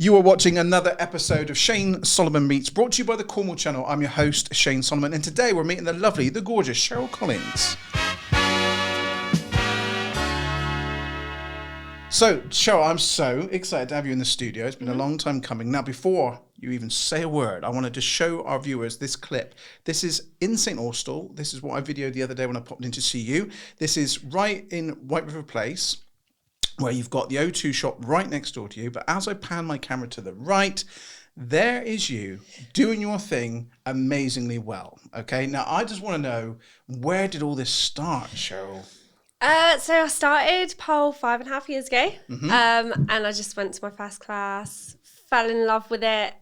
You are watching another episode of Shane Solomon Meets, brought to you by the Cornwall Channel. I'm your host, Shane Solomon, and today we're meeting the lovely, the gorgeous Cheryl Collings. So, Cheryl, I'm so excited to have you in the studio. It's been a long time coming. Now, before you even say a word, I wanted to show our viewers this clip. This is in St. Austell. This is what I videoed the other day when I popped in to see you. This is right in White River Place, where you've got the O2 shop right next door to you. But as I pan my camera to the right, there is you doing your thing amazingly well. Okay, now I just want to know, where did all this start, Cheryl? So I started pole 5.5 years ago, and I just went to my first class, fell in love with it,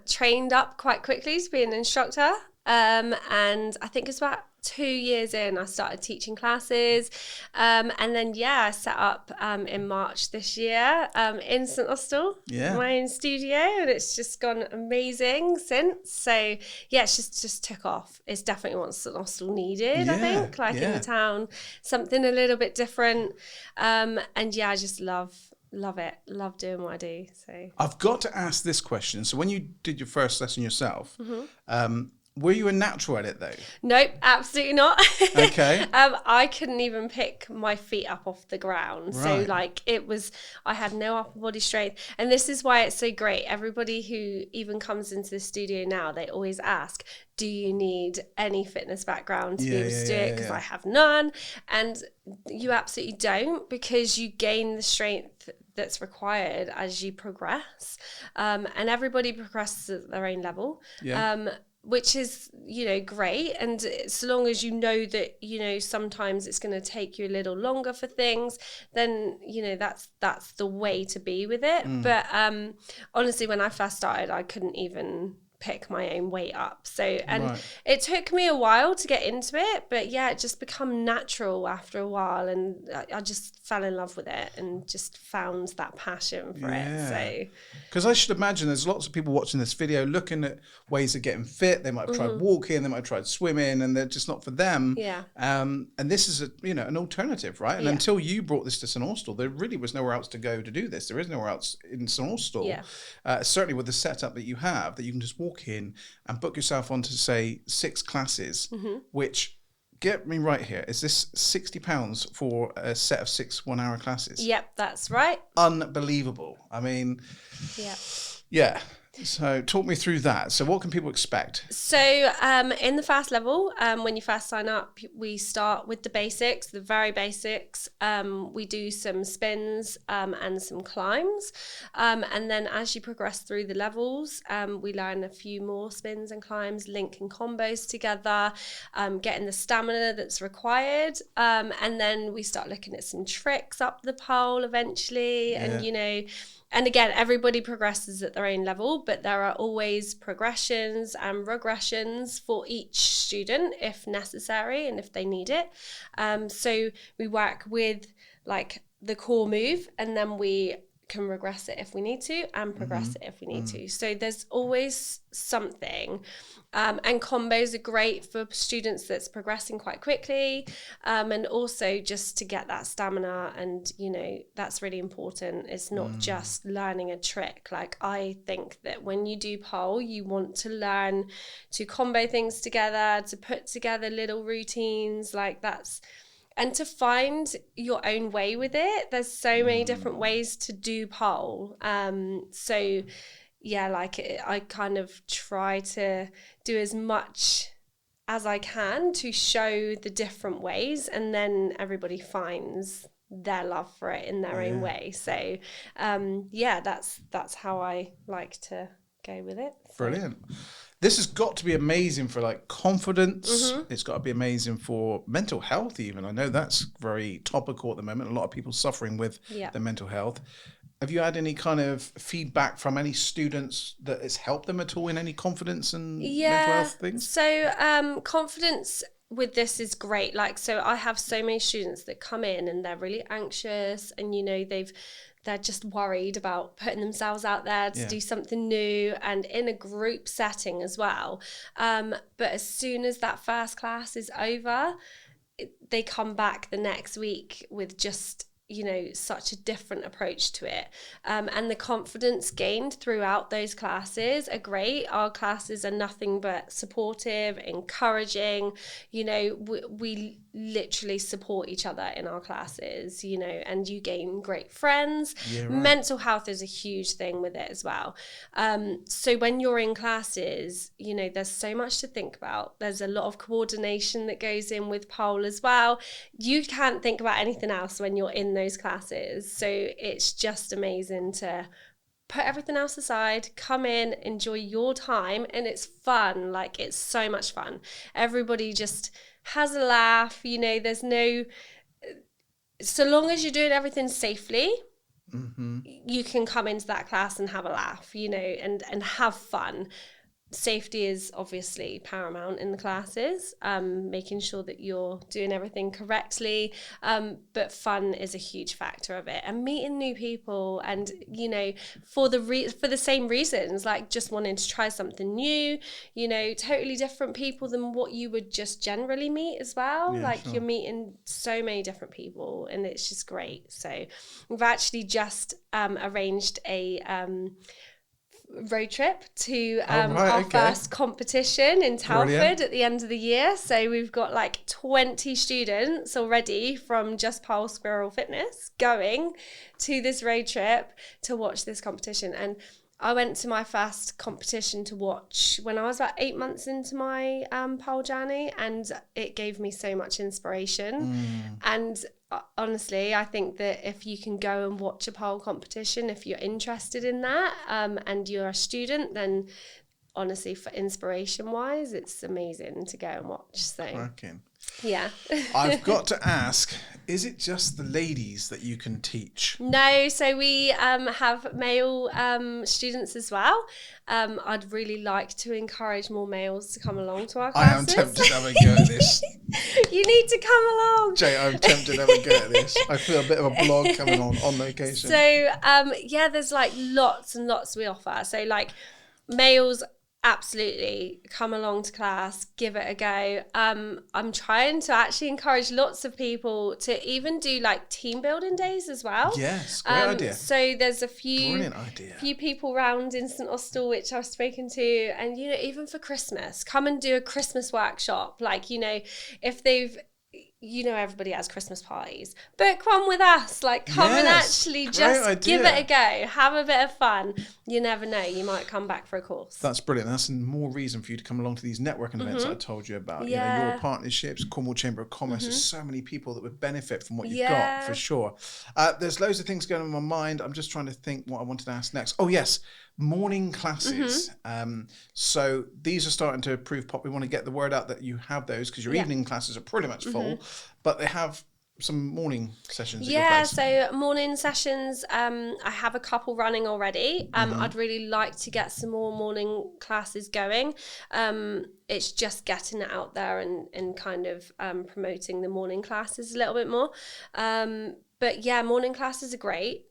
trained up quite quickly to be an instructor, and I think it's about 2 years in, I started teaching classes, and then I set up in March this year in St. Austell, my own studio, and it's just gone amazing since. So it's just took off. It's definitely what St. Austell needed, I think, in the town, something a little bit different, and I just love it, love doing what I do. So I've got to ask this question. So when you did your first lesson yourself, were you a natural at it though? Nope, absolutely not. Okay. I couldn't even pick my feet up off the ground. Right. So I had no upper body strength. And this is why it's so great. Everybody who even comes into the studio now, they always ask, do you need any fitness background to be able to do it? Because I have none. And you absolutely don't, because you gain the strength that's required as you progress. And everybody progresses at their own level. Which is, great. And so long as you know that, sometimes it's going to take you a little longer for things, then, that's the way to be with it. But honestly, when I first started, I couldn't even pick my own weight up. So, it took me a while to get into it, but it just become natural after a while. And I just fell in love with it and just found that passion for it. So, because I should imagine there's lots of people watching this video looking at ways of getting fit. They might have tried walking, they might have tried swimming, and they're just not for them. And this is an alternative, right? And until you brought this to St. Austell, there really was nowhere else to go to do this. There is nowhere else in St. Austell. Certainly with the setup that you have, that you can just walk in and book yourself onto, say, 6 classes, which, get me right here, is this £60 for a set of 6 1-hour classes? Yep, that's right. Unbelievable. I mean, So talk me through that. So what can people expect? So in the first level, when you first sign up, we start with the basics, the very basics. We do some spins and some climbs. And then as you progress through the levels, we learn a few more spins and climbs, linking combos together, getting the stamina that's required. And then we start looking at some tricks up the pole eventually. And again, everybody progresses at their own level, but there are always progressions and regressions for each student if necessary and if they need it. So we work with the core move, and then we can regress it if we need to and progress it if we need to. So there's always something. And combos are great for students that's progressing quite quickly, and also just to get that stamina, and that's really important. It's not just learning a trick. I think that when you do pole, you want to learn to combo things together, to put together little routines, and to find your own way with it. There's so many different ways to do pole. I kind of try to do as much as I can to show the different ways, and then everybody finds their love for it in their own way. So, that's how I like to go with it. So. Brilliant. This has got to be amazing for confidence. It's got to be amazing for mental health even. I know that's very topical at the moment. A lot of people suffering with their mental health. Have you had any kind of feedback from any students that it's helped them at all in any confidence and mental health things? So confidence with this is great. So I have so many students that come in and they're really anxious, and they're just worried about putting themselves out there to do something new, and in a group setting as well. But as soon as that first class is over, they come back the next week with just such a different approach to it. And the confidence gained throughout those classes are great. Our classes are nothing but supportive, encouraging. We literally support each other in our classes, and you gain great friends. Yeah, right. Mental health is a huge thing with it as well. So when you're in classes, there's so much to think about. There's a lot of coordination that goes in with pole as well. You can't think about anything else when you're in those classes. So it's just amazing to put everything else aside, come in, enjoy your time, and it's fun. Like, it's so much fun. Everybody just has a laugh. There's no, so long as you're doing everything safely, you can come into that class and have a laugh, and have fun. Safety is obviously paramount in the classes, making sure that you're doing everything correctly, but fun is a huge factor of it, and meeting new people, and for the same reasons, like just wanting to try something new, totally different people than what you would just generally meet as well. Sure. You're meeting so many different people, and it's just great. So we've actually just arranged a road trip to our first competition in Telford at the end of the year. So we've got like 20 students already from just PoleSquirrel Fitness going to this road trip to watch this competition. And I went to my first competition to watch when I was about 8 months into my pole journey, and it gave me so much inspiration. And honestly, I think that if you can go and watch a pole competition, if you're interested in that, and you're a student, then honestly, for inspiration wise, it's amazing to go and watch. So Cracking. Yeah. I've got to ask, is it just the ladies that you can teach? No, so we have male students as well. I'd really like to encourage more males to come along to our classes. I am tempted to have a go at this. You need to come along. Jay, I'm tempted to have a go at this. I feel a bit of a blog coming on location. So, there's like lots and lots we offer. So like males, absolutely come along to class, give it a go. I'm trying to actually encourage lots of people to even do like team building days as well. Yes, great idea. So there's a few people around in St Austell which I've spoken to, and even for Christmas, come and do a Christmas workshop. Like, if they've everybody has Christmas parties. Book one with us. Like, come and actually just give it a go. Have a bit of fun. You never know. You might come back for a course. That's brilliant. That's more reason for you to come along to these networking events that I told you about. Yeah. Your partnerships, Cornwall Chamber of Commerce. There's so many people that would benefit from what you've got, for sure. There's loads of things going on in my mind. I'm just trying to think what I wanted to ask next. Oh, yes. Morning classes. So these are starting to prove pop. We want to get the word out that you have those, because your evening classes are pretty much full, but they have some morning sessions. So morning sessions, I have a couple running already. I'd really like to get some more morning classes going. It's just getting it out there and kind of promoting the morning classes a little bit more. But yeah, morning classes are great.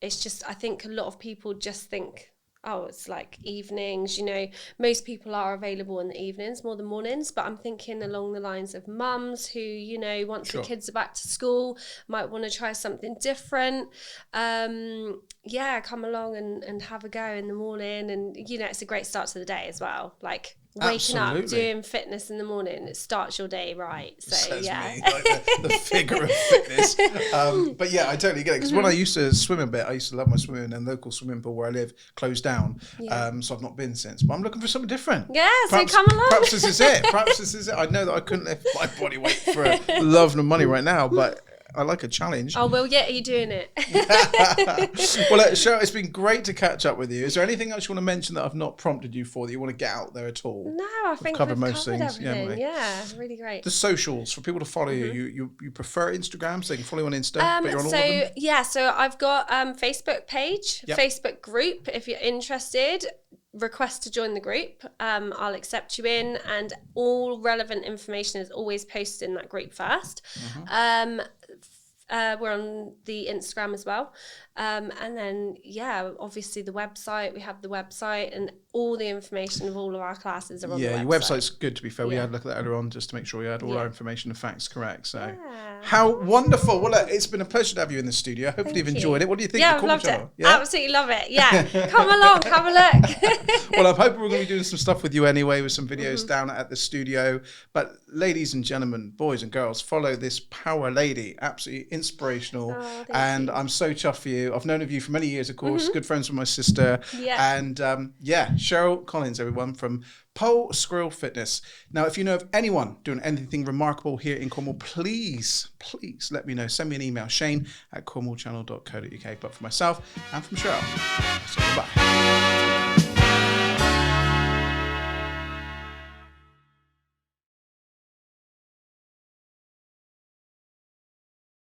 It's just, I think a lot of people just think, oh, it's like evenings, most people are available in the evenings more than mornings, but I'm thinking along the lines of mums who, once the kids are back to school, might want to try something different. Come along and have a go in the morning, and, it's a great start to the day as well. Like, waking up, doing fitness in the morning, it starts your day right. So says me, like the figure of fitness. But yeah, I totally get it, because when I used to swim a bit, I used to love my swimming, and the local swimming pool where I live closed down. So I've not been since, but I'm looking for something different. So come along. Perhaps this is it. I know that I couldn't lift my body weight for love and money right now, but I like a challenge. Oh, well, yeah, you're doing it. Well, Cheryl, it's been great to catch up with you. Is there anything else you want to mention that I've not prompted you for, that you want to get out there at all? No, I think we've covered most things. Everything. Yeah, really great. The socials, for people to follow you prefer Instagram, so they can follow you on Insta, but you're on all of them? So I've got Facebook page, Facebook group, if you're interested. Request to join the group. I'll accept you in, and all relevant information is always posted in that group first. We're on the Instagram as well. And then, obviously the website. We have the website, and all the information of all of our classes are on the website. Yeah, your website's good, to be fair. We had a look at that earlier on just to make sure we had all our information and facts correct. So, how wonderful. Well, look, it's been a pleasure to have you in the studio. Hopefully you've enjoyed it. What do you think? Yeah, I've loved it. Yeah? Absolutely love it. Yeah. Come along, have a look. Well, I'm hoping we're going to be doing some stuff with you anyway, with some videos down at the studio. But ladies and gentlemen, boys and girls, follow this power lady. Absolutely inspirational. And I'm so chuffed for you. I've known of you for many years, of course. Good friends with my sister. Yeah. And Cheryl Collings, everyone, from PoleSquirrel Fitness. Now, if you know of anyone doing anything remarkable here in Cornwall, please let me know. Send me an email, shane@cornwallchannel.co.uk. But for myself and from Cheryl, so goodbye.